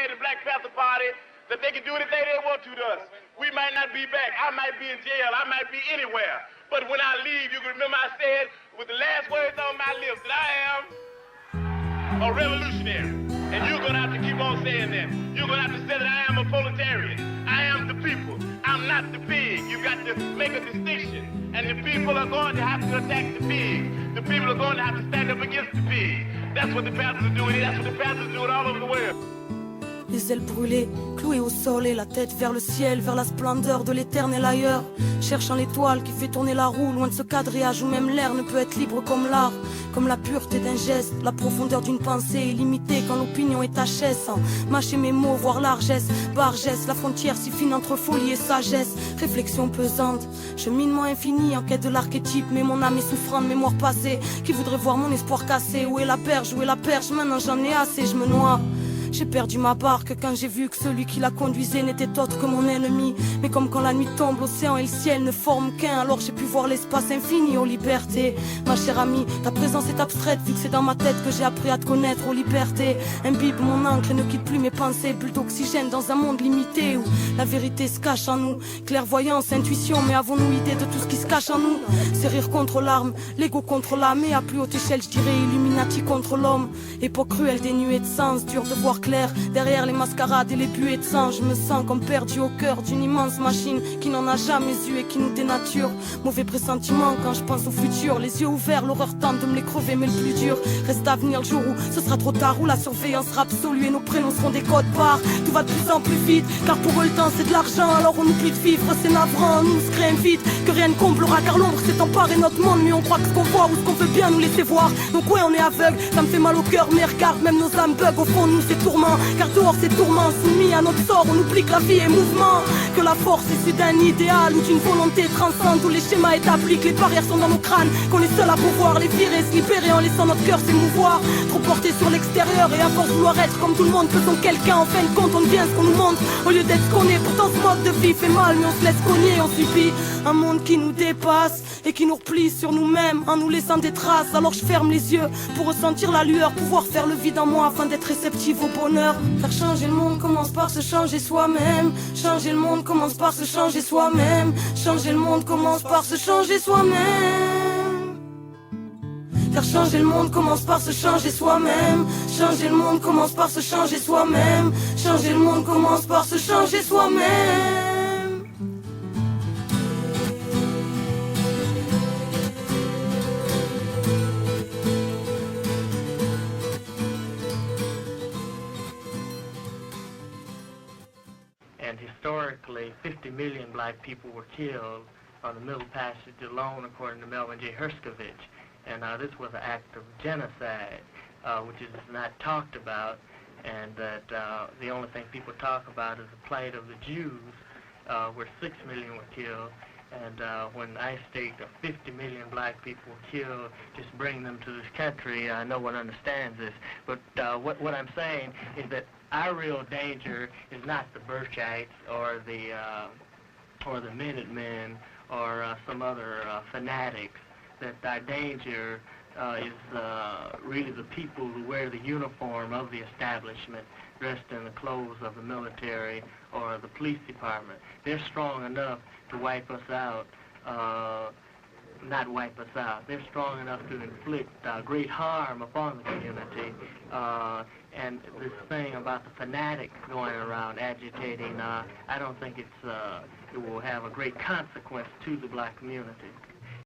say in the Black Panther Party that they can do anything they want to us. We might not be back. I might be in jail. I might be anywhere. But when I leave, you can remember I said with the last words on my lips that I am a revolutionary. And you're going to have to keep on saying that. You're going to have to say that I am a proletarian. I am the people. I'm not the pig. You've got to make a distinction. And the people are going to have to attack the pig. The people are going to have to stand up against the pig. That's what the Panthers are doing. That's what the Panthers are doing all over the world. Les ailes brûlées, clouées au sol et la tête vers le ciel, vers la splendeur de l'éternel ailleurs. Cherchant l'étoile qui fait tourner la roue, loin de ce quadrillage où même l'air ne peut être libre comme l'art. Comme la pureté d'un geste, la profondeur d'une pensée illimitée quand l'opinion est HS. Sans mâcher mes mots, voir largesse, bargesse, la frontière si fine entre folie et sagesse. Réflexion pesante, cheminement infini en quête de l'archétype. Mais mon âme est souffrante, mémoire passée, qui voudrait voir mon espoir cassé. Où est la perche, où est la perche, maintenant j'en ai assez, je me noie. J'ai perdu ma barque quand j'ai vu que celui qui la conduisait n'était autre que mon ennemi. Mais comme quand la nuit tombe, l'océan et le ciel ne forment qu'un. Alors j'ai pu voir l'espace infini aux libertés. Ma chère amie, ta présence est abstraite vu que c'est dans ma tête que j'ai appris à te connaître aux libertés. Imbibe mon encre et ne quitte plus mes pensées. Bulle d'oxygène dans un monde limité où la vérité se cache en nous. Clairvoyance, intuition, mais avons-nous idée de tout ce qui se cache en nous? C'est rire contre l'arme, l'ego contre l'âme. Et à plus haute échelle, je dirais Illuminati contre l'homme. Époque cruelle dénuée de sens, dur de voir clair. Derrière les mascarades et les buées de sang, je me sens comme perdu au cœur d'une immense machine qui n'en a jamais eu et qui nous dénature. Mauvais pressentiment quand je pense au futur. Les yeux ouverts, l'horreur tente de me les crever, mais le plus dur reste à venir, le jour où ce sera trop tard, où la surveillance sera absolue et nos prénoms seront des codes barres. Tout va de plus en plus vite, car pour eux le temps c'est de l'argent. Alors on oublie de vivre, c'est navrant, nous se crée vite que rien ne comblera, car l'ombre s'est emparée notre monde. Mais on croit que ce qu'on voit ou ce qu'on veut bien nous laisser voir. Donc ouais, on est aveugle, ça me fait mal au cœur, mais regarde, même nos âmes bug. Au fond nous c'est tourment, car dehors c'est tourment, soumis à notre sort. On oublie que la vie est mouvement, que la force est issue d'un idéal ou d'une volonté transcende. Tous les schémas établis, que les barrières sont dans nos crânes, qu'on est seul à pouvoir les virer, se libérer en laissant notre cœur s'émouvoir. Trop porté sur l'extérieur et à force de vouloir être comme tout le monde, faisons quelqu'un. En fin de compte on devient ce qu'on nous montre au lieu d'être ce qu'on est. Pourtant ce mode de vie fait mal, mais on se laisse cogner. On subit un monde qui nous dépasse et qui nous replie sur nous-mêmes en nous laissant des traces. Alors je ferme les yeux pour ressentir la lueur, pouvoir faire le vide en moi afin d'être réceptif au bonheur. Faire changer le monde commence par se changer soi-même. Changer le monde commence par se changer soi-même. Changer le monde commence par se changer soi-même. Faire changer le monde commence par se changer soi-même. Changer le monde commence par se changer soi-même. Changer le monde commence par se changer soi-même. And historically, 50 million black people were killed on the Middle Passage alone, according to Melvin J. Herskovich. And this was an act of genocide, which is not talked about, and that the only thing people talk about is the plight of the Jews, where 6 million were killed. And when I state that 50 million black people were killed, just bring them to this country, no one understands this. But what I'm saying is that our real danger is not the Burchites or the Minutemen or some other fanatics. That our danger is really the people who wear the uniform of the establishment, dressed in the clothes of the military or the police department. They're strong enough to wipe us out, not wipe us out. They're strong enough to inflict great harm upon the community. And this thing about the fanatics going around agitating, I don't think it will have a great consequence to the black community.